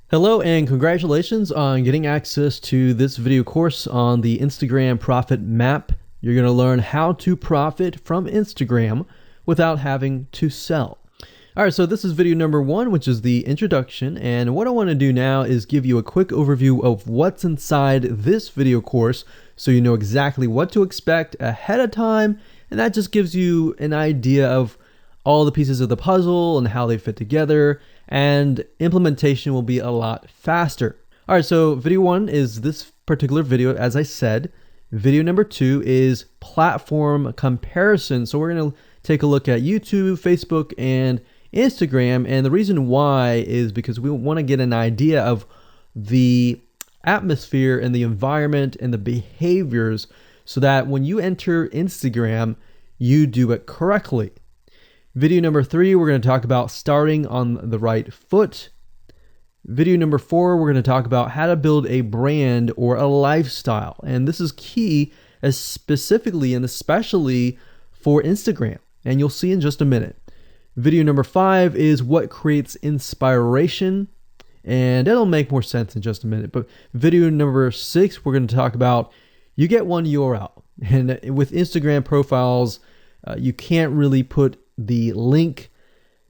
Hello and congratulations on getting access to this video course on the Instagram Profit Map. You're going to learn how to profit from Instagram without having to sell. All right, so this is video number 1, which is the introduction. And what I want to do now is give you a quick overview of what's inside this video course so you know exactly what to expect ahead of time. And that just gives you an idea of all the pieces of the puzzle and how they fit together, and implementation will be a lot faster. All right, so video 1 is this particular video, as I said. Video number 2 is platform comparison. So we're going to take a look at YouTube, Facebook, and Instagram. And the reason why is because we want to get an idea of the atmosphere and the environment and the behaviors so that when you enter Instagram, you do it correctly. Video number 3, we're going to talk about starting on the right foot. Video number 4, we're going to talk about how to build a brand or a lifestyle. And this is key, specifically and especially for Instagram. And you'll see in just a minute. Video number 5 is what creates inspiration. And it'll make more sense in just a minute. But video number 6, we're going to talk about you get one URL. And with Instagram profiles, you can't really put the link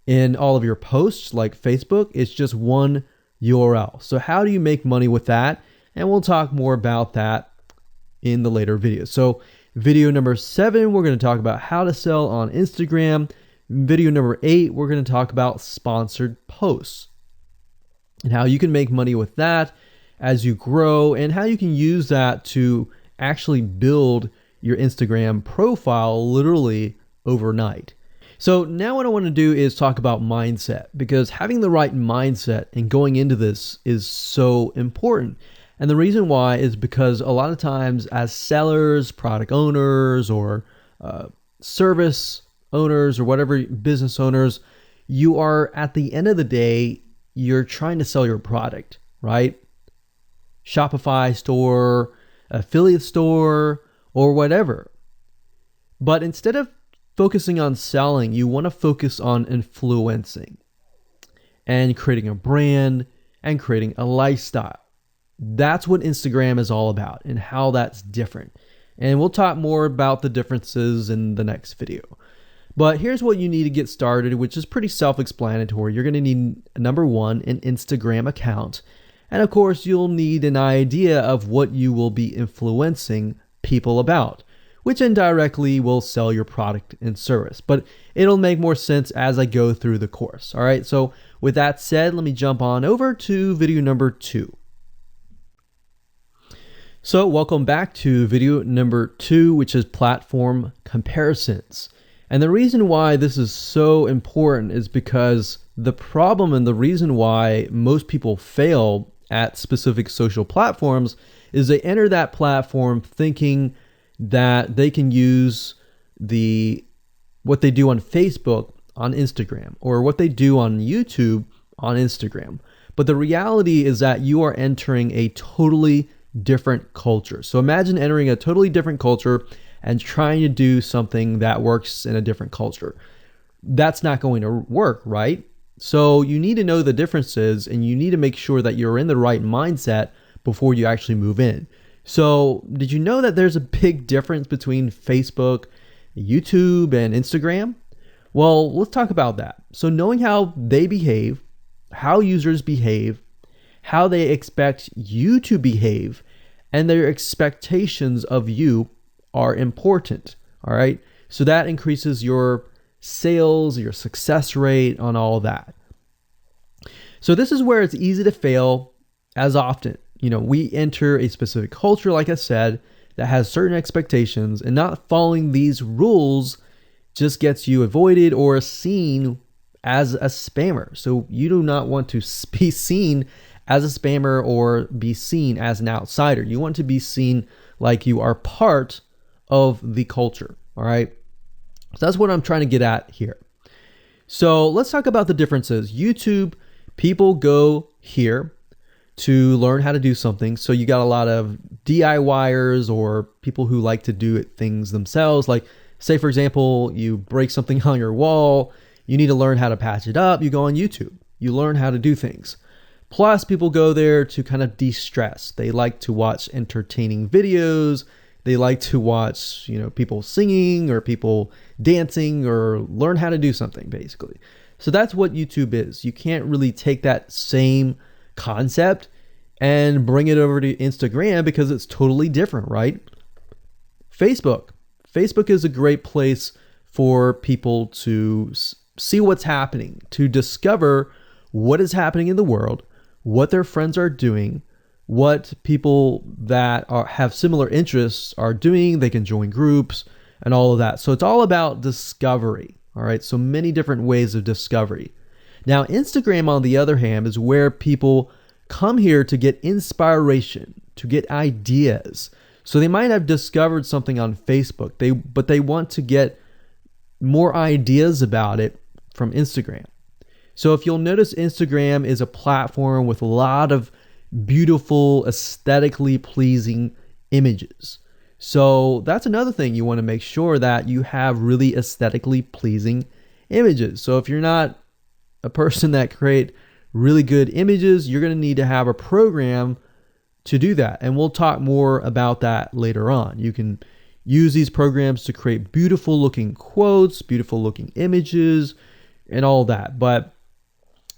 in all of your posts like Facebook. It's just one URL. So how do you make money with that? And we'll talk more about that in the later videos. So video number 7, we're going to talk about how to sell on Instagram. Video number 8, we're going to talk about sponsored posts and how you can make money with that as you grow and how you can use that to actually build your Instagram profile literally overnight. So now what I want to do is talk about mindset, because having the right mindset and going into this is so important. And the reason why is because a lot of times as sellers, product owners, or service owners, or whatever business owners, you are at the end of the day, you're trying to sell your product, right? Shopify store, affiliate store, or whatever. But instead of focusing on selling, you want to focus on influencing and creating a brand and creating a lifestyle. That's what Instagram is all about and how that's different. And we'll talk more about the differences in the next video. But here's what you need to get started, which is pretty self-explanatory. You're going to need, number 1, an Instagram account. And of course, you'll need an idea of what you will be influencing people about, which indirectly will sell your product and service. But it'll make more sense as I go through the course. All right, so with that said, let me jump on over to video number 2. So welcome back to video number 2, which is platform comparisons. And the reason why this is so important is because the problem and the reason why most people fail at specific social platforms is they enter that platform thinking that they can use what they do on Facebook on Instagram, or what they do on YouTube on Instagram. But the reality is that you are entering a totally different culture. So imagine entering a totally different culture and trying to do something that works in a different culture. That's not going to work, right? So you need to know the differences, and you need to make sure that you're in the right mindset before you actually move in. So did you know that there's a big difference between Facebook, YouTube, and Instagram? Well, let's talk about that. So knowing how they behave, how users behave, how they expect you to behave, and their expectations of you are important, all right? So that increases your sales, your success rate on all that. So this is where it's easy to fail as often. You know, we enter a specific culture, like I said, that has certain expectations, and not following these rules just gets you avoided or seen as a spammer. So you do not want to be seen as a spammer or be seen as an outsider. You want to be seen like you are part of the culture, all right? So that's what I'm trying to get at here. So let's talk about the differences. YouTube, people go here to learn how to do something. So you got a lot of DIYers or people who like to do things themselves. Like, say, for example, you break something on your wall, you need to learn how to patch it up. You go on YouTube, you learn how to do things. Plus, people go there to kind of de-stress. They like to watch entertaining videos. They like to watch, people singing or people dancing or learn how to do something, basically. So that's what YouTube is. You can't really take that same concept and bring it over to Instagram because it's totally different, right? Facebook. Facebook is a great place for people to see what's happening, to discover what is happening in the world, what their friends are doing, what people that have similar interests are doing. They can join groups and all of that. So it's all about discovery. All right. So many different ways of discovery. Now, Instagram, on the other hand, is where people come here to get inspiration, to get ideas. So they might have discovered something on Facebook, but they want to get more ideas about it from Instagram. So if you'll notice, Instagram is a platform with a lot of beautiful, aesthetically pleasing images. So that's another thing. You want to make sure that you have really aesthetically pleasing images. So if you're not a person that create really good images, you're going to need to have a program to do that. And we'll talk more about that later on. You can use these programs to create beautiful looking quotes, beautiful looking images, and all that. But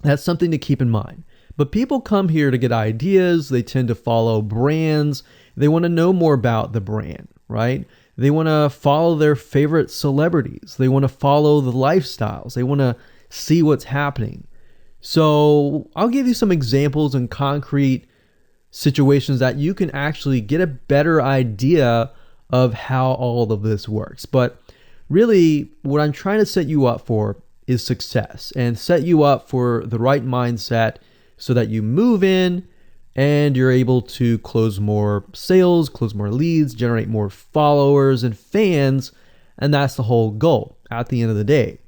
that's something to keep in mind. But people come here to get ideas. They tend to follow brands. They want to know more about the brand, right? They want to follow their favorite celebrities. They want to follow the lifestyles. They want to see what's happening. So I'll give you some examples and concrete situations that you can actually get a better idea of how all of this works. But really, what I'm trying to set you up for is success, and set you up for the right mindset so that you move in and you're able to close more sales, close more leads, generate more followers and fans. And that's the whole goal at the end of the day.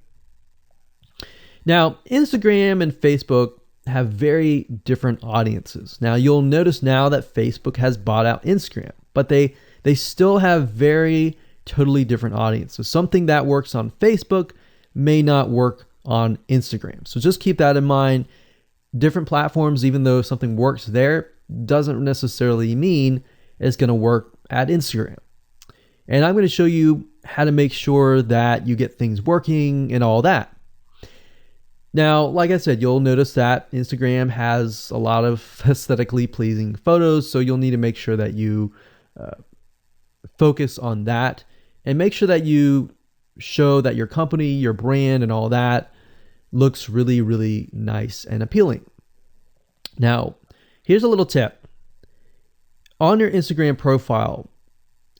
Now, Instagram and Facebook have very different audiences. Now, you'll notice now that Facebook has bought out Instagram, but they still have very totally different audiences. Something that works on Facebook may not work on Instagram. So just keep that in mind. Different platforms, even though something works there, doesn't necessarily mean it's going to work at Instagram. And I'm going to show you how to make sure that you get things working and all that. Now, like I said, you'll notice that Instagram has a lot of aesthetically pleasing photos, so you'll need to make sure that you focus on that and make sure that you show that your company, your brand, and all that looks really, really nice and appealing. Now, here's a little tip. On your Instagram profile,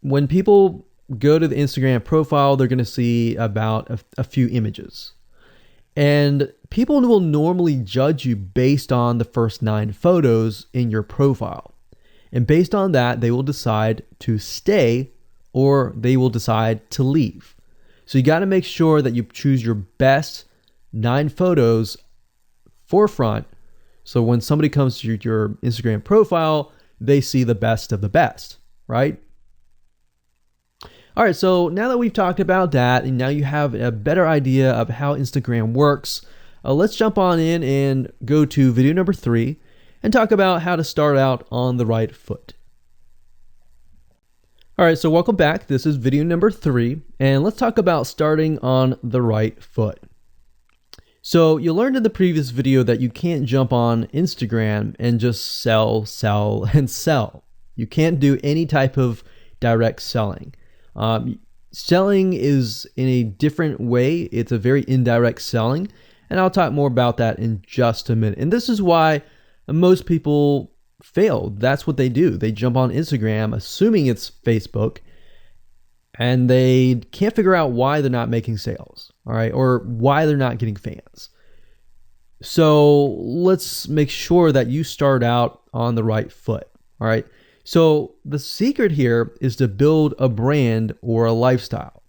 when people go to the Instagram profile, they're going to see about a few images. And people will normally judge you based on the first 9 photos in your profile. And based on that, they will decide to stay or they will decide to leave. So you got to make sure that you choose your best 9 photos forefront. So when somebody comes to your Instagram profile, they see the best of the best, right? All right, so now that we've talked about that, and now you have a better idea of how Instagram works, let's jump on in and go to video number 3 and talk about how to start out on the right foot. All right, so welcome back. This is video number 3, and let's talk about starting on the right foot. So you learned in the previous video that you can't jump on Instagram and just sell, and sell. You can't do any type of direct selling. Selling is in a different way. It's a very indirect selling, and I'll talk more about that in just a minute. And this is why most people fail. That's what they do. They jump on Instagram assuming it's Facebook, and they can't figure out why they're not making sales, all right, or why they're not getting fans. So let's make sure that you start out on the right foot, all right? So the secret here is to build a brand or a lifestyle.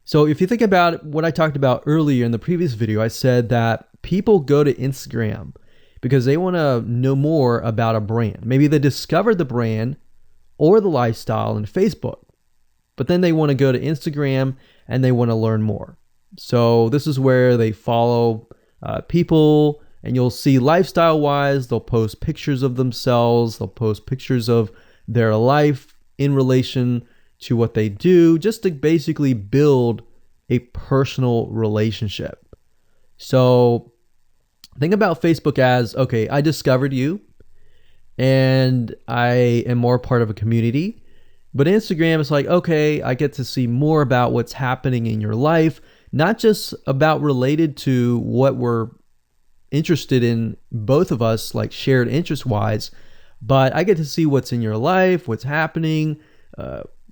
So if you think about what I talked about earlier in the previous video, I said that people go to Instagram because they want to know more about a brand. Maybe they discovered the brand or the lifestyle in Facebook, but then they want to go to Instagram and they want to learn more. So this is where they follow people And you'll see lifestyle wise, they'll post pictures of themselves, they'll post pictures of their life in relation to what they do, just to basically build a personal relationship. So think about Facebook as, okay, I discovered you and I am more part of a community. But Instagram is like, okay, I get to see more about what's happening in your life, not just about related to what we're interested in, both of us, like shared interest wise, but I get to see what's in your life, what's happening,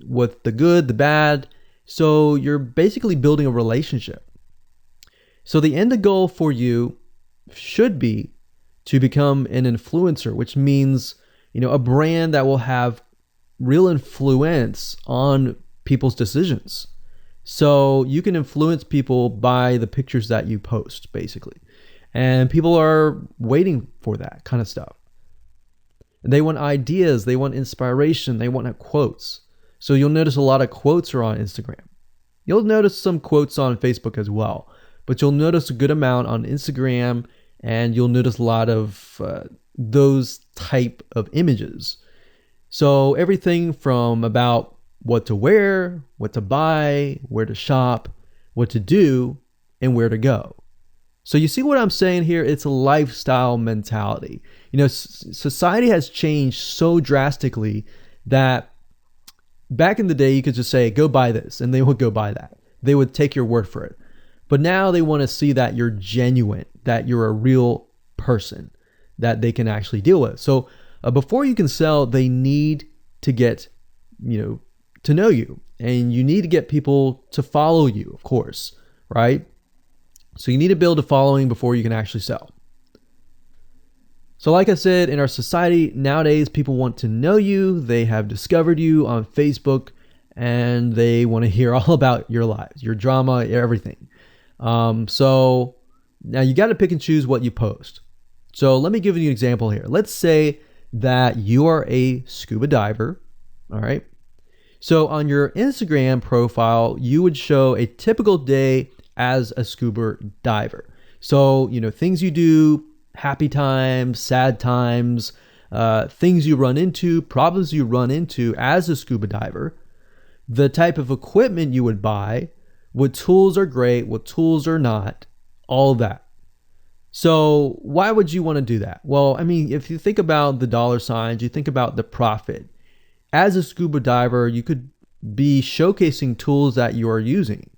what the good, the bad. So you're basically building a relationship. So the end goal for you should be to become an influencer, which means, a brand that will have real influence on people's decisions. So you can influence people by the pictures that you post, basically. And people are waiting for that kind of stuff. They want ideas, they want inspiration, they want quotes. So you'll notice a lot of quotes are on Instagram. You'll notice some quotes on Facebook as well, but you'll notice a good amount on Instagram, and you'll notice a lot of those type of images. So everything from about what to wear, what to buy, where to shop, what to do, and where to go. So you see what I'm saying here? It's a lifestyle mentality. Society has changed so drastically that back in the day, you could just say, go buy this, and they would go buy that. They would take your word for it. But now they want to see that you're genuine, that you're a real person that they can actually deal with. So before you can sell, they need to get, to know you, and you need to get people to follow you, of course, right? So you need to build a following before you can actually sell. So like I said, in our society nowadays, people want to know you. They have discovered you on Facebook, and they want to hear all about your lives, your drama, everything. So now you got to pick and choose what you post. So let me give you an example here. Let's say that you are a scuba diver. All right. So on your Instagram profile, you would show a typical day as a scuba diver. So, things you do, happy times, sad times, things you run into, problems you run into as a scuba diver, the type of equipment you would buy, what tools are great, what tools are not, all that. So why would you want to do that? Well, if you think about the dollar signs, you think about the profit. As a scuba diver, you could be showcasing tools that you are using.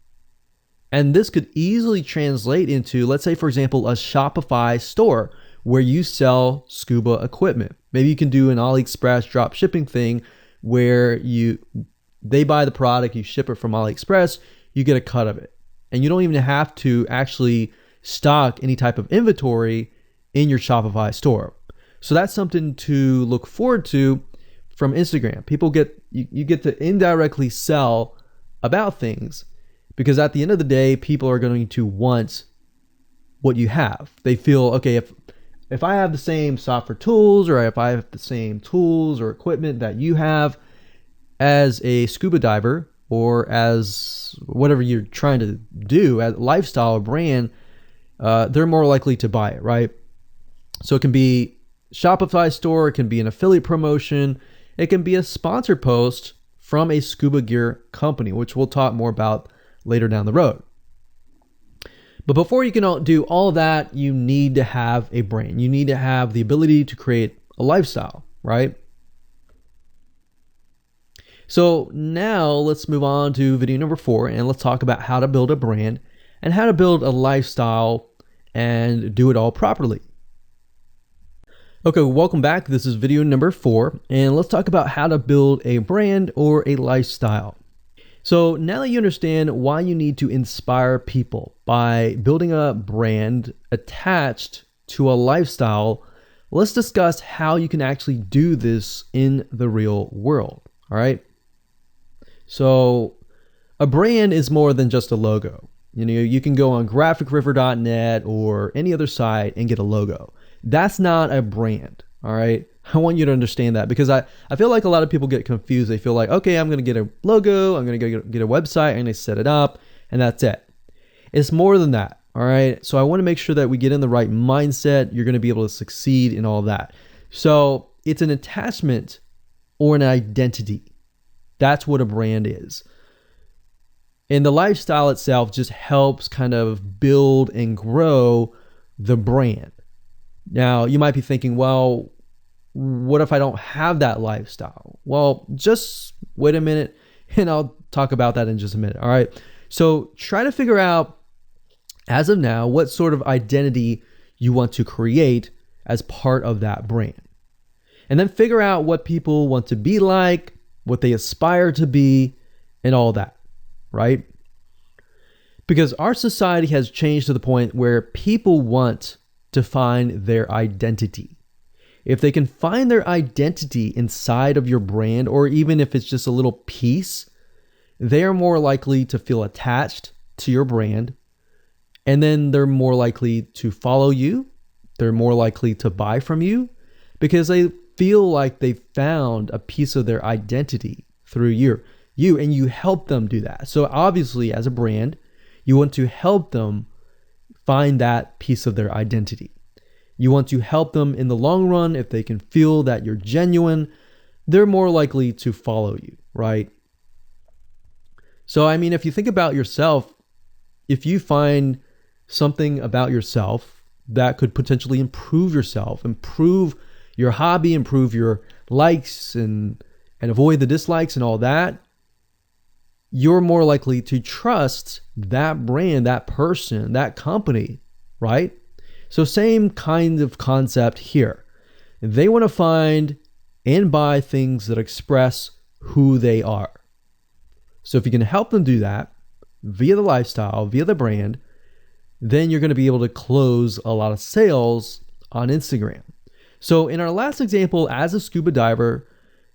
And this could easily translate into, let's say, for example, a Shopify store where you sell scuba equipment. Maybe you can do an AliExpress drop shipping thing where they buy the product, you ship it from AliExpress, you get a cut of it. And you don't even have to actually stock any type of inventory in your Shopify store. So that's something to look forward to from Instagram. You get to indirectly sell about things, because at the end of the day, people are going to want what you have. They feel, okay, if I have the same software tools, or if I have the same tools or equipment that you have as a scuba diver, or as whatever you're trying to do, as a lifestyle brand, they're more likely to buy it, right? So it can be Shopify store, it can be an affiliate promotion, it can be a sponsored post from a scuba gear company, which we'll talk more about later down the road. But before you can do all of that, you need to have a brand. You need to have the ability to create a lifestyle, right? So now let's move on to video number 4, and let's talk about how to build a brand and how to build a lifestyle and do it all properly. Okay, welcome back. This is video number 4, and let's talk about how to build a brand or a lifestyle. So now that you understand why you need to inspire people by building a brand attached to a lifestyle, let's discuss how you can actually do this in the real world. All right. So a brand is more than just a logo. You can go on graphicriver.net or any other site and get a logo. That's not a brand. All right. I want you to understand that, because I feel like a lot of people get confused. They feel like, okay, I'm going to get a logo, I'm going to go get a website, I'm going to set it up, and that's it. It's more than that. All right. So I want to make sure that we get in the right mindset. You're going to be able to succeed in all that. So it's an attachment or an identity. That's what a brand is. And the lifestyle itself just helps kind of build and grow the brand. Now, you might be thinking, well, what if I don't have that lifestyle? Well, just wait a minute and I'll talk about that in just a minute. All right. So try to figure out, as of now, what sort of identity you want to create as part of that brand. And then figure out what people want to be like, what they aspire to be, and all that, right? Because our society has changed to the point where people want to find their identity. If they can find their identity inside of your brand, or even if it's just a little piece, they are more likely to feel attached to your brand. And then they're more likely to follow you. They're more likely to buy from you because they feel like they found a piece of their identity through you, and you help them do that. So obviously, as a brand, you want to help them find that piece of their identity. You want to help them in the long run. If they can feel that you're genuine, they're more likely to follow you, right? So, I mean, if you think about yourself, if you find something about yourself that could potentially improve yourself, improve your hobby, improve your likes and avoid the dislikes and all that, you're more likely to trust that brand, that person, that company, right? So same kind of concept here. They want to find and buy things that express who they are. So if you can help them do that via the lifestyle, via the brand, then you're going to be able to close a lot of sales on Instagram. So in our last example, as a scuba diver,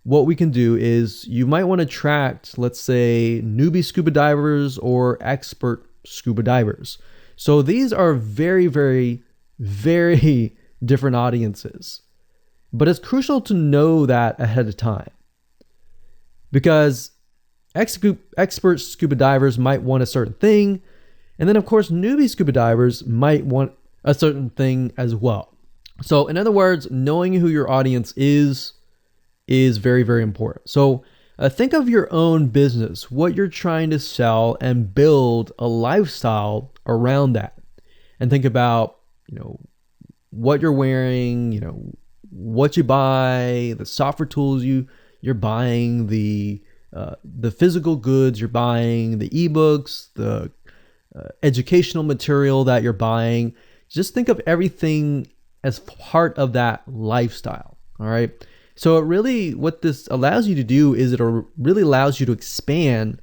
what we can do is you might want to attract, let's say, newbie scuba divers or expert scuba divers. So these are very, very, very different audiences. But it's crucial to know that ahead of time, because expert scuba divers might want a certain thing. And then, of course, newbie scuba divers might want a certain thing as well. So in other words, knowing who your audience is very, very important. So think of your own business, what you're trying to sell, and build a lifestyle around that. And think about, what you're wearing, what you buy, the software tools you're buying, the physical goods you're buying, the ebooks, the educational material that you're buying. Just think of everything as part of that lifestyle. All right. So what this allows you to do is it really allows you to expand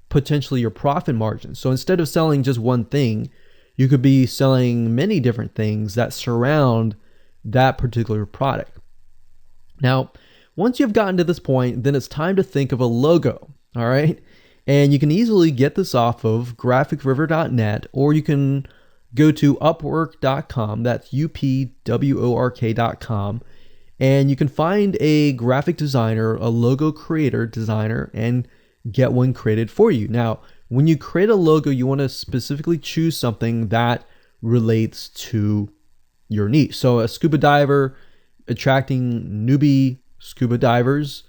potentially your profit margin. So instead of selling just one thing, you could be selling many different things that surround that particular product. Now, once you've gotten to this point, then it's time to think of a logo. All right. And you can easily get this off of graphicriver.net, or you can go to upwork.com. That's upwork.com. And you can find a graphic designer, a logo designer, and get one created for you. Now, when you create a logo, you want to specifically choose something that relates to your niche. So a scuba diver attracting newbie scuba divers,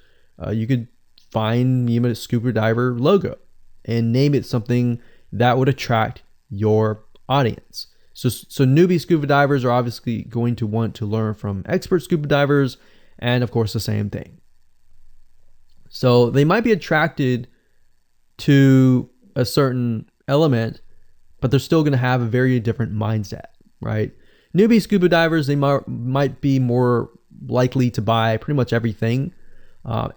you could find a scuba diver logo and name it something that would attract your audience. So newbie scuba divers are obviously going to want to learn from expert scuba divers, and of course the same thing. So they might be attracted to a certain element, but they're still going to have a very different mindset, right? Newbie scuba divers, they might be more likely to buy pretty much everything.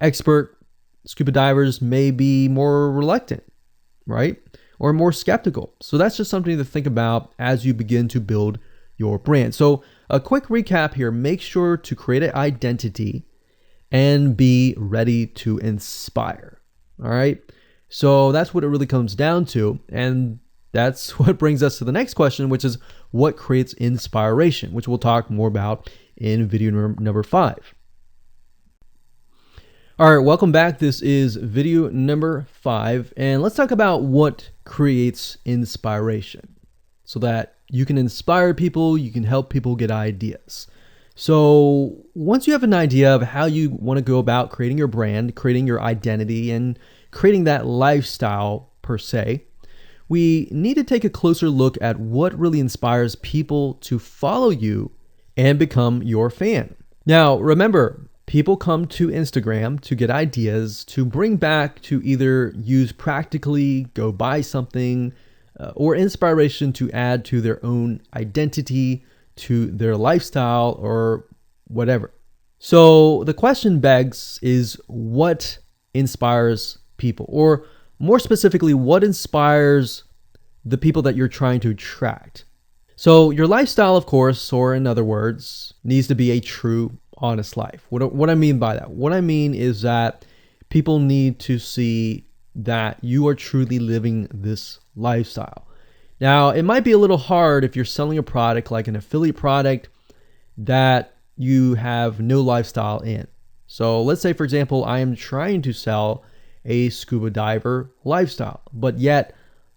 Expert scuba divers may be more reluctant, right? Or more skeptical. So that's just something to think about as you begin to build your brand. So a quick recap here: make sure to create an identity and be ready to inspire. All right. So that's what it really comes down to. And that's what brings us to the next question, which is what creates inspiration, which we'll talk more about in video number 5. All right, welcome back. This is video number 5, and let's talk about what creates inspiration so that you can inspire people, you can help people get ideas. So once you have an idea of how you want to go about creating your brand, creating your identity, and creating that lifestyle per se, we need to take a closer look at what really inspires people to follow you and become your fan. Now, remember, people come to Instagram to get ideas to bring back to either use practically, go buy something, or inspiration to add to their own identity, to their lifestyle, or whatever. So the question begs is, what inspires people? Or more specifically, what inspires the people that you're trying to attract? So your lifestyle, of course, or in other words, needs to be a true, honest life. What I mean by that? What I mean is that people need to see that you are truly living this lifestyle. Now, it might be a little hard if you're selling a product like an affiliate product that you have no lifestyle in. So let's say, for example, I am trying to sell a scuba diver lifestyle, but yet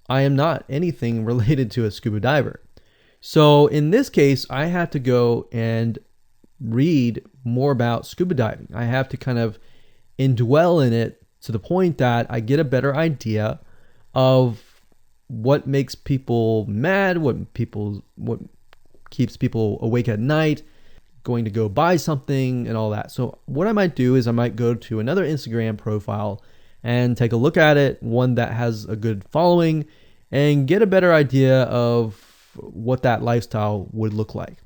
I am not anything related to a scuba diver. So in this case, I have to go and read more about scuba diving. I have to kind of indwell in it to the point that I get a better idea of what makes people mad, what keeps people awake at night, going to go buy something and all that. So what I might do is I might go to another Instagram profile and take a look at it, one that has a good following, and get a better idea of what that lifestyle would look like.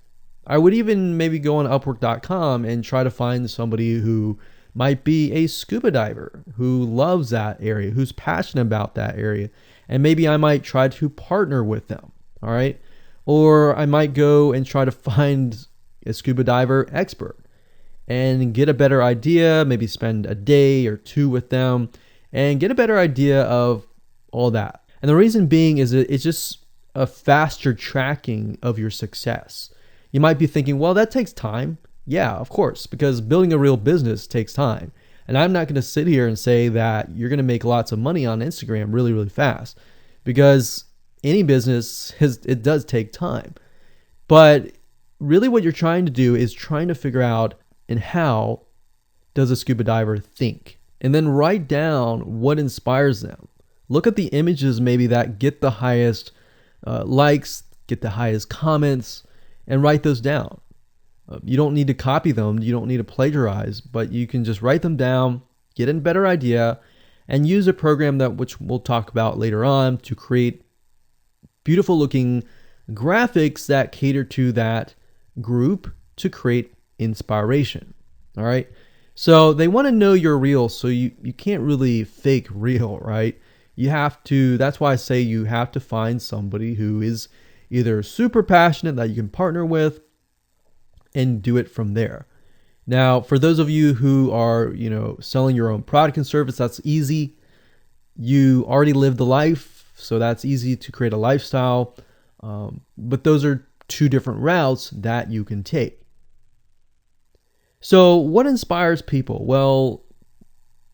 I would even maybe go on Upwork.com and try to find somebody who might be a scuba diver, who loves that area, who's passionate about that area. And maybe I might try to partner with them, all right? Or I might go and try to find a scuba diver expert and get a better idea, maybe spend a day or two with them and get a better idea of all that. And the reason being is it's just a faster tracking of your success. You might be thinking, well, that takes time. Yeah, of course, because building a real business takes time. And I'm not going to sit here and say that you're going to make lots of money on Instagram really, really fast, because any business, it does take time. But really what you're trying to do is trying to figure out, and how does a scuba diver think? And then write down what inspires them. Look at the images maybe that get the highest likes, get the highest comments, and write those down. You don't need to copy them. You don't need to plagiarize, but you can just write them down, get a better idea, and use a program which we'll talk about later on to create beautiful looking graphics that cater to that group to create inspiration. All right. So they want to know you're real. So you can't really fake real, right? You have to, that's why I say you have to find somebody who is either super passionate that you can partner with and do it from there. Now, for those of you who are, selling your own product and service, that's easy. You already live the life, so that's easy to create a lifestyle. But those are two different routes that you can take. So what inspires people? Well,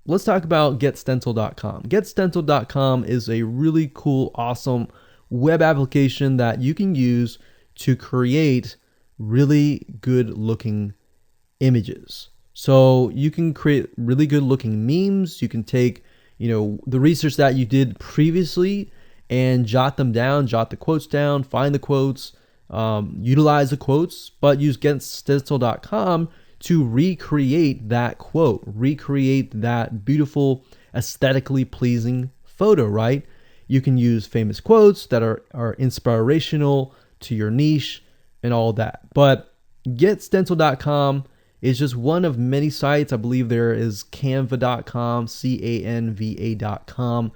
let's talk about GetStencil.com. GetStencil.com is a really cool, awesome web application that you can use to create really good looking images. So you can create really good looking memes. You can take, the research that you did previously and jot them down, jot the quotes down, find the quotes, utilize the quotes, but use GetStencil.com to recreate that quote, recreate that beautiful, aesthetically pleasing photo, right? You can use famous quotes that are inspirational to your niche and all that. But GetStencil.com is just one of many sites. I believe there is Canva.com, Canva.com,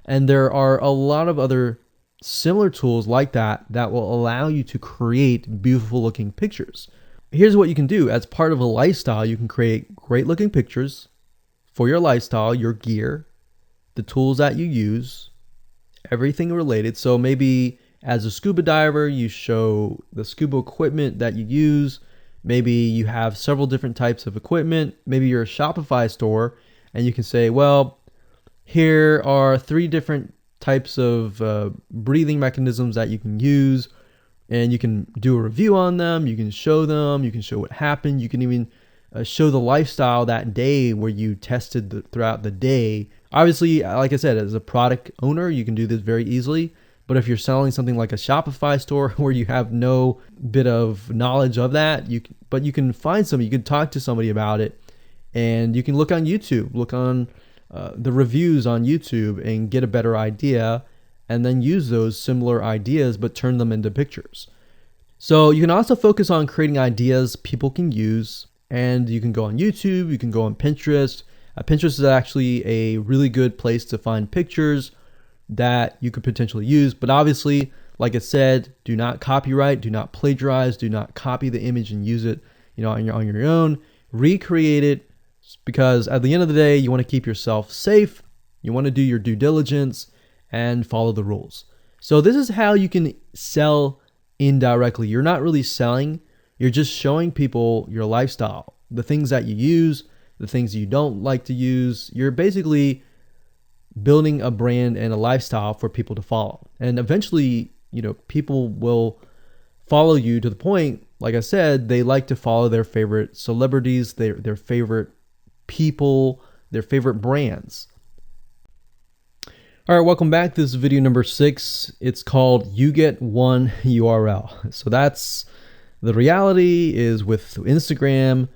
and there are a lot of other similar tools like that will allow you to create beautiful looking pictures. Here's what you can do. As part of a lifestyle, you can create great looking pictures for your lifestyle, your gear, the tools that you use, everything related. So maybe as a scuba diver, you show the scuba equipment that you use. Maybe you have several different types of equipment. Maybe you're a Shopify store and you can say, well, here are 3 different types of breathing mechanisms that you can use and you can do a review on them. You can show them, you can show what happened. You can even show the lifestyle that day where you tested throughout the day. Obviously, like I said, as a product owner, you can do this very easily. But if you're selling something like a Shopify store where you have no bit of knowledge of that, you can find somebody, you can talk to somebody about it, and you can look on YouTube, look on the reviews on YouTube and get a better idea, and then use those similar ideas but turn them into pictures. So you can also focus on creating ideas people can use, and you can go on YouTube, you can go on Pinterest. Pinterest is actually a really good place to find pictures that you could potentially use, but obviously, like I said, do not copyright, do not plagiarize, do not copy the image and use it, on your own. Recreate it, because at the end of the day, you want to keep yourself safe. You want to do your due diligence and follow the rules. So this is how you can sell indirectly. You're not really selling, you're just showing people your lifestyle, the things that you use, the things you don't like to use. You're basically building a brand and a lifestyle for people to follow. And eventually, people will follow you to the point, like I said, they like to follow their favorite celebrities, their favorite people, their favorite brands. All right, welcome back. This is video number 6. It's called You Get One URL. So that's the reality is with Instagram,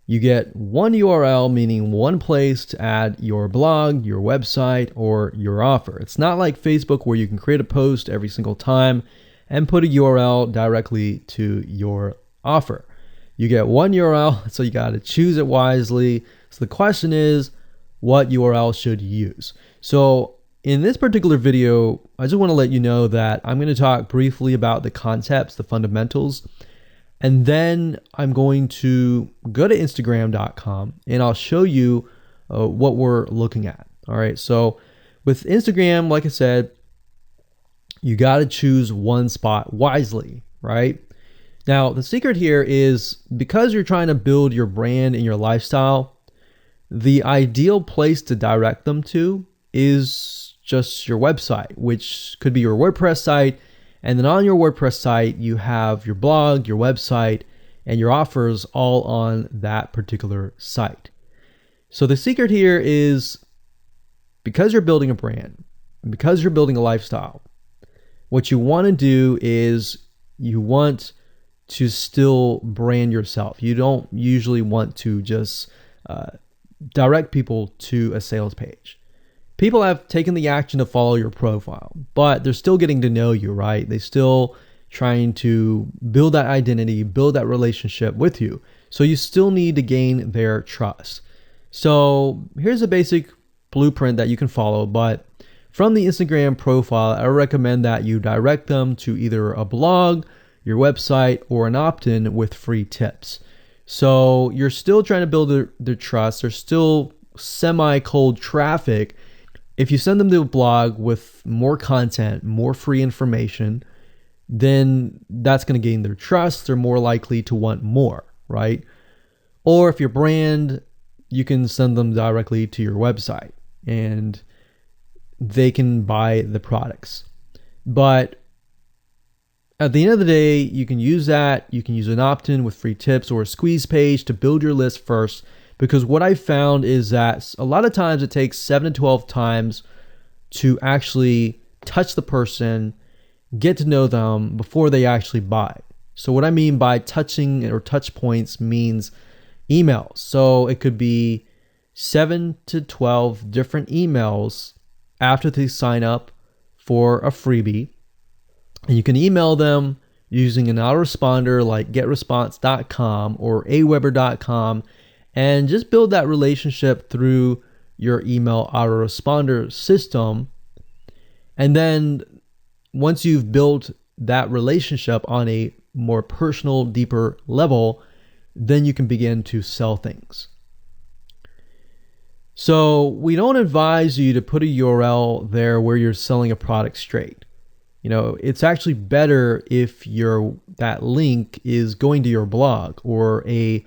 you get one URL, meaning one place to add your blog, your website, or your offer. It's not like Facebook where you can create a post every single time and put a URL directly to your offer. You get one URL, so you got to choose it wisely. So the question is, what URL should you use? So in this particular video, I just want to let you know that I'm going to talk briefly about the concepts, the fundamentals, and then I'm going to go to Instagram.com and I'll show you what we're looking at. All right. So with Instagram, like I said, you got to choose one spot wisely, right? Now, the secret here is because you're trying to build your brand and your lifestyle, the ideal place to direct them to is just your website, which could be your WordPress site. And then on your WordPress site, you have your blog, your website, and your offers all on that particular site. So the secret here is because you're building a brand, because you're building a lifestyle, what you want to do is you want to still brand yourself. You don't usually want to just direct people to a sales page. People have taken the action to follow your profile, but they're still getting to know you, right? They're still trying to build that identity, build that relationship with you. So you still need to gain their trust. So here's a basic blueprint that you can follow, but from the Instagram profile, I recommend that you direct them to either a blog, your website, or an opt-in with free tips. So you're still trying to build their trust. They're still semi-cold traffic. If you send them to a blog with more content, more free information, then that's going to gain their trust. They're more likely to want more, right? Or if your brand, you can send them directly to your website and they can buy the products. But at the end of the day, you can use that. You can use an opt-in with free tips or a squeeze page to build your list first. Because what I found is that a lot of times it takes 7 to 12 times to actually touch the person, get to know them before they actually buy. So what I mean by touching or touch points means emails. So it could be 7 to 12 different emails after they sign up for a freebie. And you can email them using an autoresponder like getresponse.com or aweber.com. And just build that relationship through your email autoresponder system. And then once you've built that relationship on a more personal, deeper level, then you can begin to sell things. So we don't advise you to put a URL there where you're selling a product straight. It's actually better if that link is going to your blog or a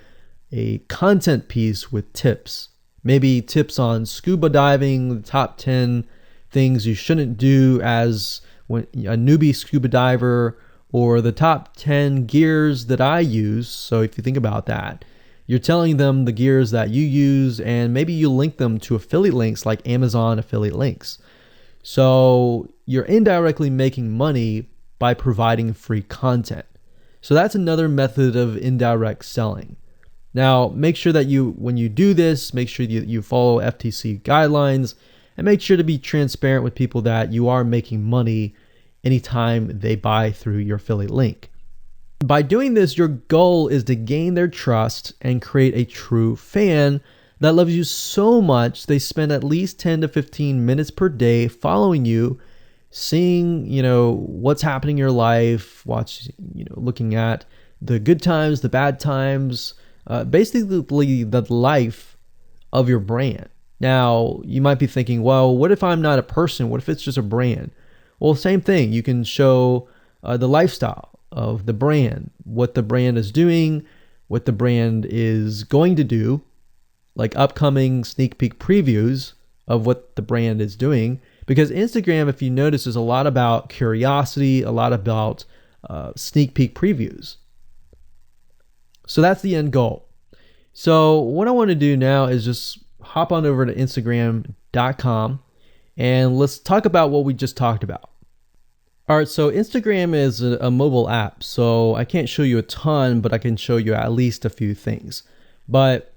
content piece with tips, maybe tips on scuba diving, the top 10 things you shouldn't do as a newbie scuba diver, or the top 10 gears that I use. So if you think about that, you're telling them the gears that you use, and maybe you link them to affiliate links like Amazon affiliate links. So you're indirectly making money by providing free content. So that's another method of indirect selling. Now, make sure that when you do this, make sure you follow FTC guidelines, and make sure to be transparent with people that you are making money anytime they buy through your affiliate link. By doing this, your goal is to gain their trust and create a true fan that loves you so much they spend at least 10 to 15 minutes per day following you, seeing, what's happening in your life, looking at the good times, the bad times, basically the life of your brand. Now, you might be thinking, well, what if I'm not a person? What if it's just a brand? Well, same thing. You can show the lifestyle of the brand, what the brand is doing, what the brand is going to do, like upcoming sneak peek previews of what the brand is doing. Because Instagram, if you notice, is a lot about curiosity, a lot about sneak peek previews. So that's the end goal. So what I want to do now is just hop on over to Instagram.com and let's talk about what we just talked about. All right, so Instagram is a mobile app, so I can't show you a ton, but I can show you at least a few things. But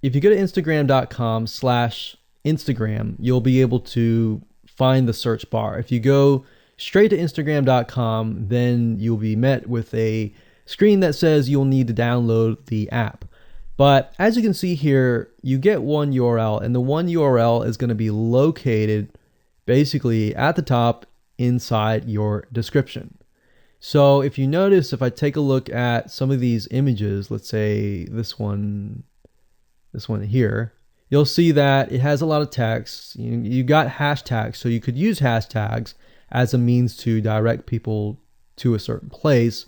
if you go to Instagram.com/Instagram, you'll be able to find the search bar. If you go straight to Instagram.com, then you'll be met with a screen that says you'll need to download the app. But as you can see here, you get one URL, and the one URL is going to be located basically at the top inside your description. So if you notice, if I take a look at some of these images, let's say this one here, you'll see that it has a lot of text. You got hashtags, so you could use hashtags as a means to direct people to a certain place,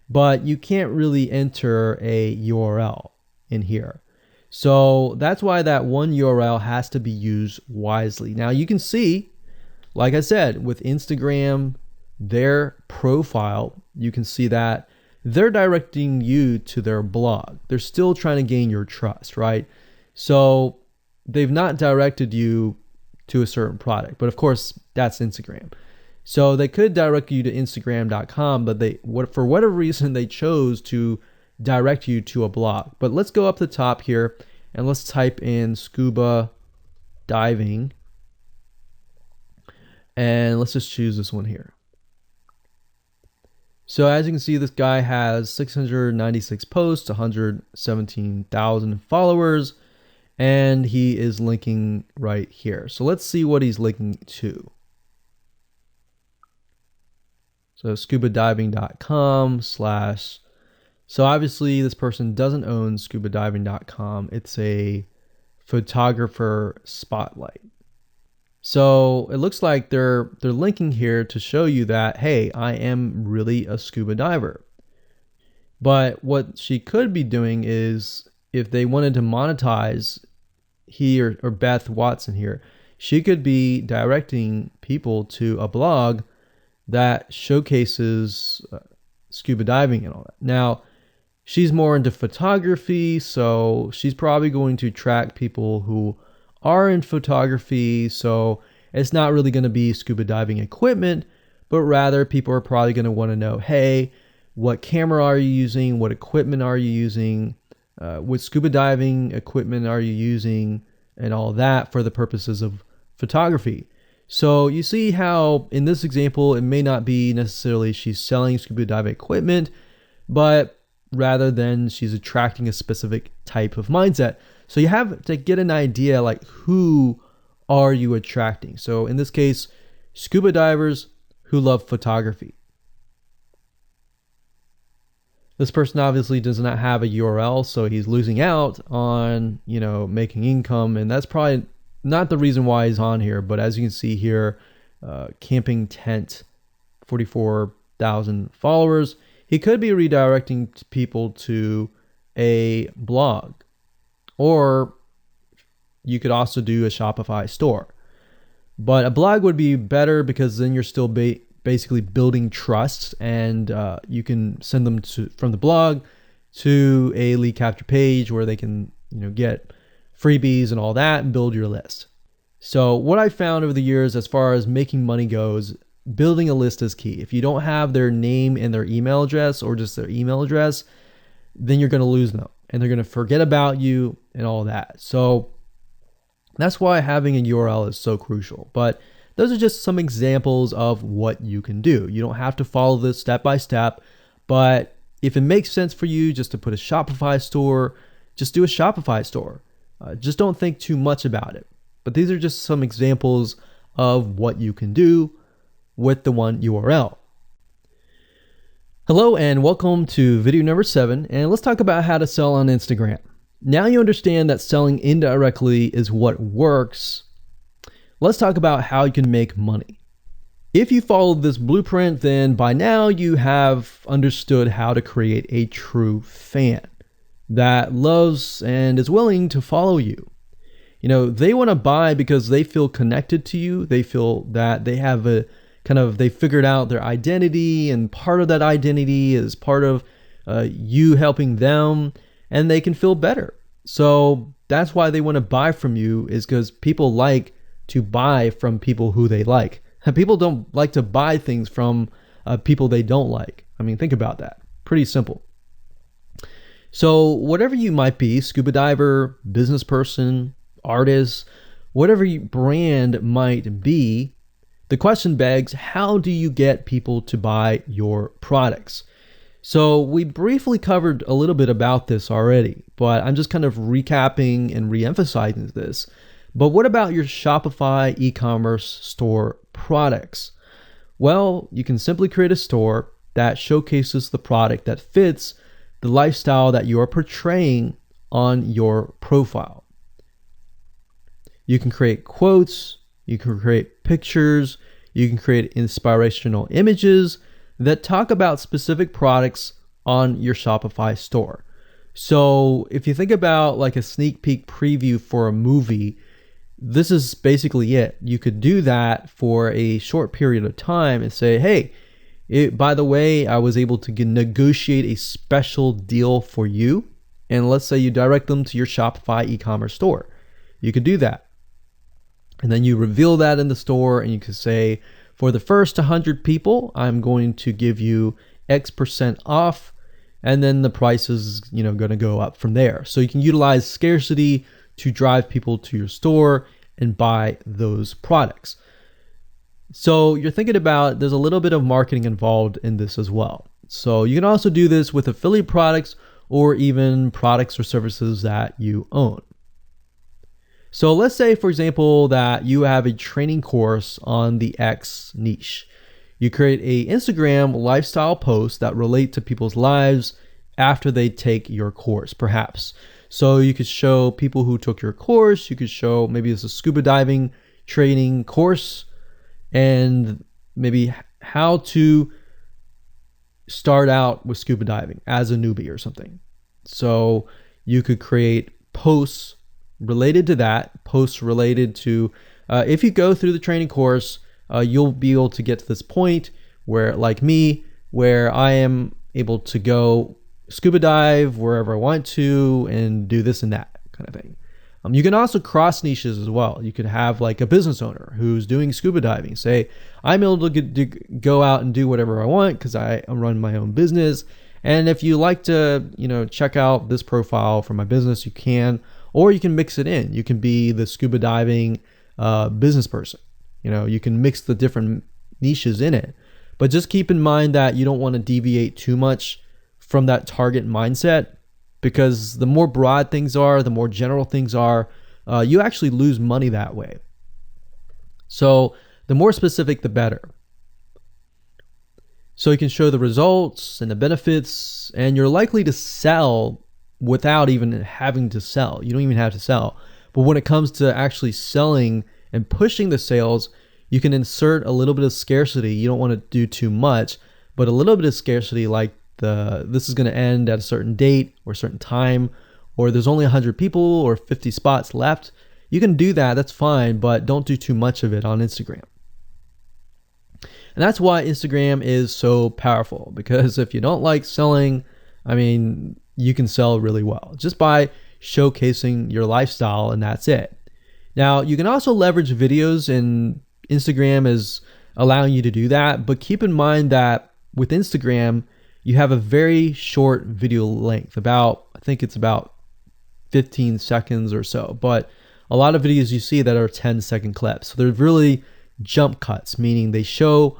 but you can't really enter a URL in here. So that's why that one URL has to be used wisely. Now you can see, like I said, with Instagram, their profile, you can see that they're directing you to their blog. They're still trying to gain your trust, right? So they've not directed you to a certain product, but of course that's Instagram. So they could direct you to Instagram.com, but for whatever reason, they chose to direct you to a blog. But let's go up the top here and let's type in scuba diving. And let's just choose this one here. So as you can see, this guy has 696 posts, 117,000 followers, and he is linking right here. So let's see what he's linking to. So scubadiving.com/. So obviously this person doesn't own scubadiving.com. It's a photographer spotlight. So it looks like they're linking here to show you that, hey, I am really a scuba diver. But what she could be doing is, if they wanted to monetize he or Beth Watson here, she could be directing people to a blog that showcases scuba diving and all that. Now, she's more into photography, so she's probably going to attract people who are in photography. So it's not really going to be scuba diving equipment, but rather people are probably going to want to know, hey, what camera are you using? What equipment are you using? What scuba diving equipment are you using? And all that for the purposes of photography. So you see how in this example, it may not be necessarily she's selling scuba diving equipment, but rather than she's attracting a specific type of mindset. So you have to get an idea, like, who are you attracting? So in this case, scuba divers who love photography. This person obviously does not have a URL, so he's losing out on, making income, and that's probably not the reason why he's on here. But as you can see here, camping tent, 44,000 followers. He could be redirecting people to a blog, or you could also do a Shopify store. But a blog would be better because then you're still basically building trust, and you can send them from the blog to a lead capture page where they can, get freebies and all that and build your list. So what I found over the years as far as making money goes, building a list is key. If you don't have their name and their email address, or just their email address, then you're going to lose them and they're going to forget about you and all that. So that's why having a URL is so crucial. But those are just some examples of what you can do. You don't have to follow this step by step, but if it makes sense for you just to put a Shopify store, just do a Shopify store. Just don't think too much about it. But these are just some examples of what you can do with the one URL. Hello and welcome to video number 7, and let's talk about how to sell on Instagram. Now you understand that selling indirectly is what works. Let's talk about how you can make money. If you followed this blueprint, then by now you have understood how to create a true fan that loves and is willing to follow you. They want to buy because they feel connected to you. They feel that they have they figured out their identity, and part of that identity is part of you helping them, and they can feel better. So that's why they want to buy from you, is because people like to buy from people who they like. And people don't like to buy things from people they don't like. I mean, think about that. Pretty simple. So whatever you might be, scuba diver, business person, artist, whatever your brand might be, the question begs, how do you get people to buy your products? So we briefly covered a little bit about this already, but I'm just kind of recapping and re-emphasizing this. But what about your Shopify e-commerce store products? Well, you can simply create a store that showcases the product that fits the lifestyle that you are portraying on your profile. You can create quotes, you can create pictures, you can create inspirational images that talk about specific products on your Shopify store. So if you think about like a sneak peek preview for a movie, this is basically it. You could do that for a short period of time and say, hey, by the way, I was able to negotiate a special deal for you. And let's say you direct them to your Shopify e-commerce store. You could do that. And then you reveal that in the store, and you could say, for the first 100 people, I'm going to give you X% off. And then the price is, going to go up from there. So you can utilize scarcity to drive people to your store and buy those products. So you're thinking about, there's a little bit of marketing involved in this as well. So you can also do this with affiliate products or even products or services that you own. So let's say, for example, that you have a training course on the X niche. You create a Instagram lifestyle post that relate to people's lives after they take your course, perhaps. So you could show people who took your course, you could show maybe it's a scuba diving training course, and maybe how to start out with scuba diving as a newbie or something. So you could create posts related to that, posts related to, if you go through the training course, you'll be able to get to this point where, like me, where I am able to go scuba dive wherever I want to and do this and that kind of thing. You can also cross niches as well. You could have like a business owner who's doing scuba diving. Say, I'm able to go out and do whatever I want because I run my own business. And if you like to, check out this profile for my business, you can, or you can mix it in. You can be the scuba diving business person. You can mix the different niches in it. But just keep in mind that you don't want to deviate too much from that target mindset, because the more broad things are, the more general things are, you actually lose money that way. So the more specific, the better. So you can show the results and the benefits, and you're likely to sell without even having to sell. You don't even have to sell. But when it comes to actually selling and pushing the sales, you can insert a little bit of scarcity. You don't want to do too much, but a little bit of scarcity, like this is going to end at a certain date or a certain time, or there's only 100 people or 50 spots left. You can do that, that's fine, but don't do too much of it on Instagram. And that's why Instagram is so powerful, because if you don't like selling, I mean, you can sell really well just by showcasing your lifestyle, and that's it. Now, you can also leverage videos, and Instagram is allowing you to do that, but keep in mind that with Instagram, you have a very short video length, I think it's about 15 seconds or so, but a lot of videos you see that are 10-second clips. So they're really jump cuts, meaning they show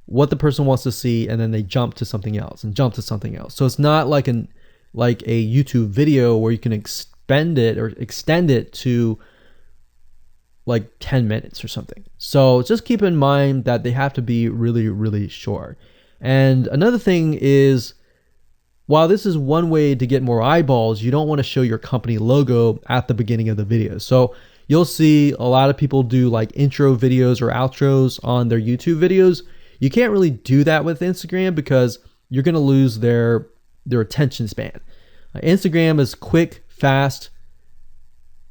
what the person wants to see and then they jump to something else and jump to something else. So it's not like a YouTube video where you can extend it to like 10 minutes or something. So just keep in mind that they have to be really, really short. And another thing is, while this is one way to get more eyeballs, you don't want to show your company logo at the beginning of the video. So you'll see a lot of people do like intro videos or outros on their YouTube videos. You can't really do that with Instagram because you're going to lose their attention span. Instagram is quick, fast,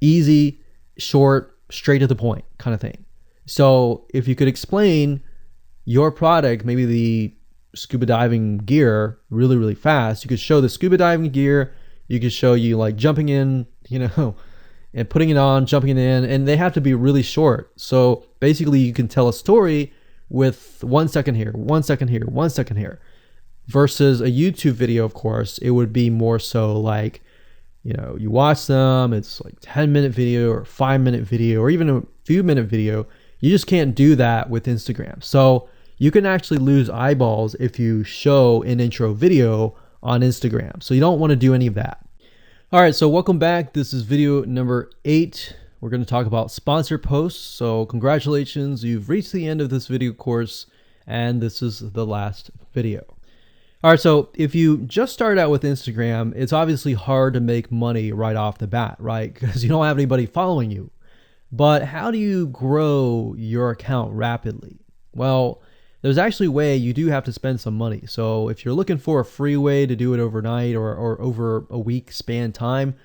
easy, short, straight to the point kind of thing. So if you could explain your product, maybe the scuba diving gear, really, really fast, you could show the scuba diving gear, you could show you like jumping in, and putting it on, jumping it in, and they have to be really short. So basically you can tell a story with 1 second here, 1 second here, 1 second here, versus a YouTube video. Of course, it would be more so like, you watch them, it's like 10-minute video or 5-minute video or even a few minute video. You just can't do that with Instagram. So you can actually lose eyeballs if you show an intro video on Instagram. So you don't want to do any of that. All right, so welcome back. This is video number 8. We're going to talk about sponsor posts. So congratulations, you've reached the end of this video course, and this is the last video. All right, so if you just start out with Instagram, it's obviously hard to make money right off the bat, right? Because you don't have anybody following you. But how do you grow your account rapidly? Well, there's actually a way. You do have to spend some money. So if you're looking for a free way to do it overnight or over a week span time,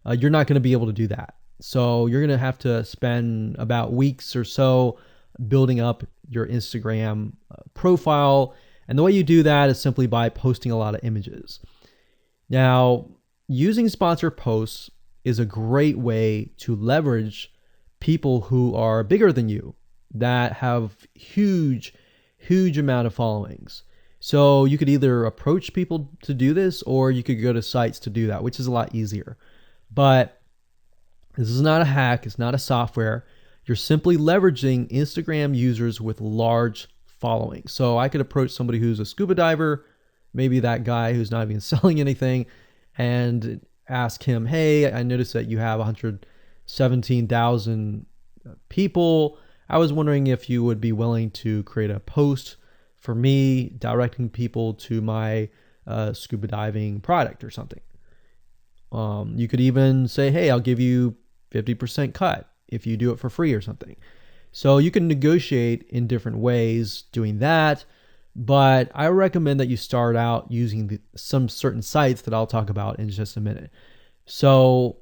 you're not going to be able to do that. So you're going to have to spend about weeks or so building up your Instagram profile. And the way you do that is simply by posting a lot of images. Now, using sponsor posts is a great way to leverage people who are bigger than you that have huge amount of followings. So you could either approach people to do this, or you could go to sites to do that, which is a lot easier. But this is not a hack. It's not a software. You're simply leveraging Instagram users with large followings. So I could approach somebody who's a scuba diver, maybe that guy who's not even selling anything, and ask him, hey, I noticed that you have 117,000 people. I was wondering if you would be willing to create a post for me directing people to my scuba diving product or something. You could even say, hey, I'll give you 50% cut if you do it for free or something. So you can negotiate in different ways doing that, but I recommend that you start out using some certain sites that I'll talk about in just a minute. So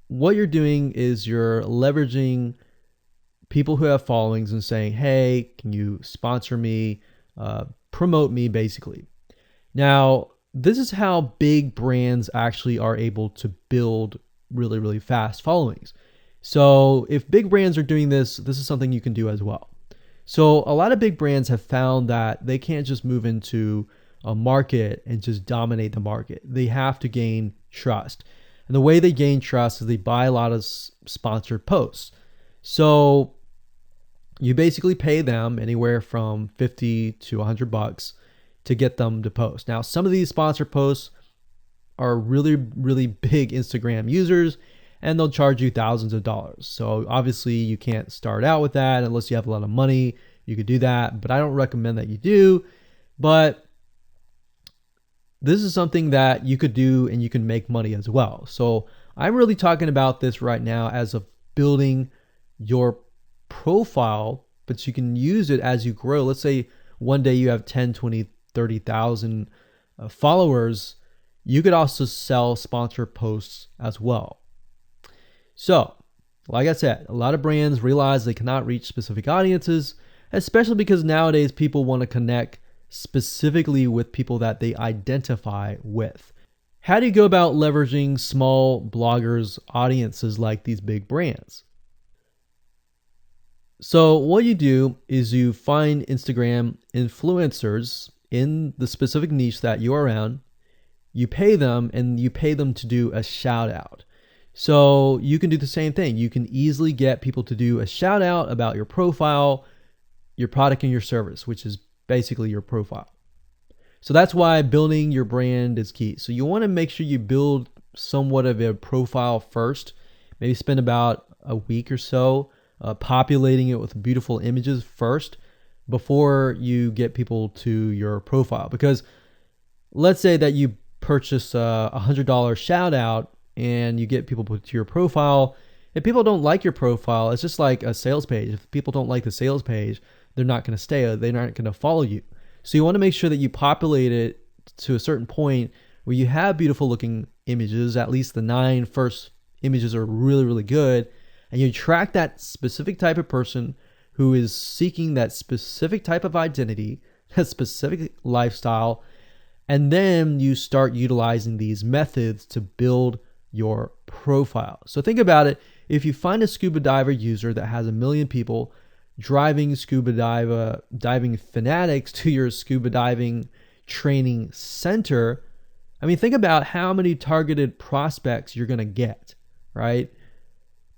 what you're doing is you're leveraging people who have followings and saying, hey, can you sponsor me, promote me, basically. Now, this is how big brands actually are able to build really, really fast followings. So if big brands are doing this, this is something you can do as well. So a lot of big brands have found that they can't just move into a market and just dominate the market. They have to gain trust. And the way they gain trust is they buy a lot of sponsored posts. So you basically pay them anywhere from $50 to $100 to get them to post. Now, some of these sponsored posts are really, really big Instagram users, and they'll charge you thousands of dollars. So obviously you can't start out with that unless you have a lot of money. You could do that, but I don't recommend that you do. But this is something that you could do and you can make money as well. So I'm really talking about this right now as of building your profile, but you can use it as you grow. Let's say one day you have 10, 20, 30,000 followers. You could also sell sponsored posts as well. So, like I said, a lot of brands realize they cannot reach specific audiences, especially because nowadays people want to connect specifically with people that they identify with. How do you go about leveraging small bloggers' audiences like these big brands? So what you do is you find Instagram influencers in the specific niche that you're around. You pay them, and you pay them to do a shout out. So you can do the same thing. You can easily get people to do a shout out about your profile, your product, and your service, which is basically your profile. So that's why building your brand is key. So you want to make sure you build somewhat of a profile first. Maybe spend about a week or so populating it with beautiful images first before you get people to your profile. Because let's say that you purchase a $100 shout out and you get people to your profile. If people don't like your profile, it's just like a sales page. If people don't like the sales page, they're not going to stay. They're not going to follow you. So you want to make sure that you populate it to a certain point where you have beautiful looking images. At least the 9 first images are really, really good. And you track that specific type of person who is seeking that specific type of identity, that specific lifestyle. And then you start utilizing these methods to build your profile. So think about it. If you find a scuba diver user that has 1 million people driving scuba diving fanatics to your scuba diving training center, I mean, think about how many targeted prospects you're going to get, right?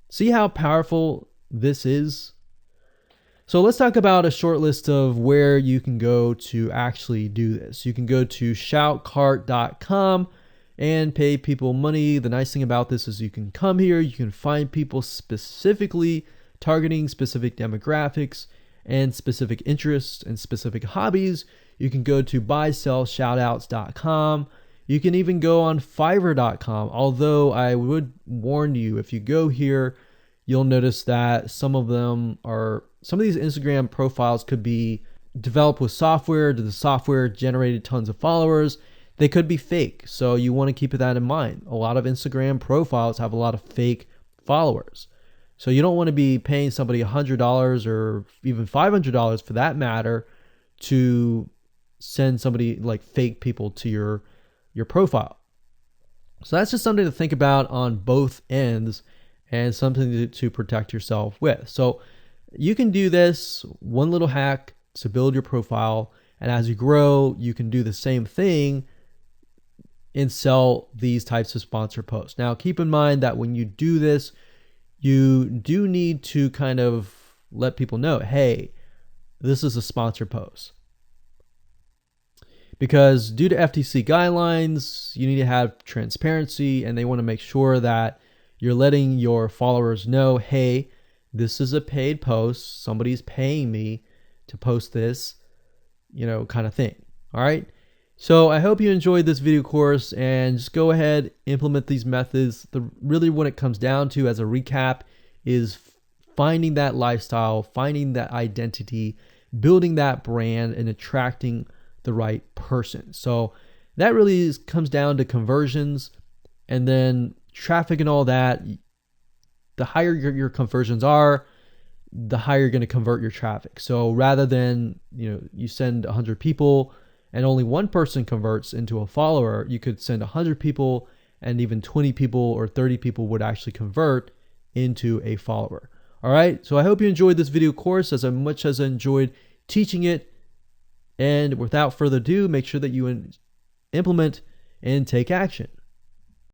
See how powerful this is? So let's talk about a short list of where you can go to actually do this. You can go to shoutcart.com and pay people money. The nice thing about this is you can come here, you can find people specifically targeting specific demographics and specific interests and specific hobbies. You can go to buysellshoutouts.com. You can even go on fiverr.com. Although I would warn you, if you go here, you'll notice that some of these Instagram profiles could be developed with software. The software generated tons of followers. They could be fake. So you want to keep that in mind. A lot of Instagram profiles have a lot of fake followers. So you don't want to be paying somebody $100 or even $500 for that matter to send somebody like fake people to your profile. So that's just something to think about on both ends and something to protect yourself with. So you can do this one little hack to build your profile. And as you grow, you can do the same thing and sell these types of sponsor posts. Now, keep in mind that when you do this, you do need to kind of let people know, hey, this is a sponsor post. Because due to FTC guidelines, you need to have transparency, and they want to make sure that you're letting your followers know, hey, this is a paid post. Somebody's paying me to post this, kind of thing. All right. So I hope you enjoyed this video course, and just go ahead, implement these methods. Really what it comes down to as a recap is finding that lifestyle, finding that identity, building that brand, and attracting the right person. So that really comes down to conversions, and then traffic and all that. The higher your conversions are, the higher you're going to convert your traffic. So rather than, you send 100 people and only one person converts into a follower, you could send 100 people and even 20 people or 30 people would actually convert into a follower. All right. So I hope you enjoyed this video course as much as I enjoyed teaching it. And without further ado, make sure that you implement and take action.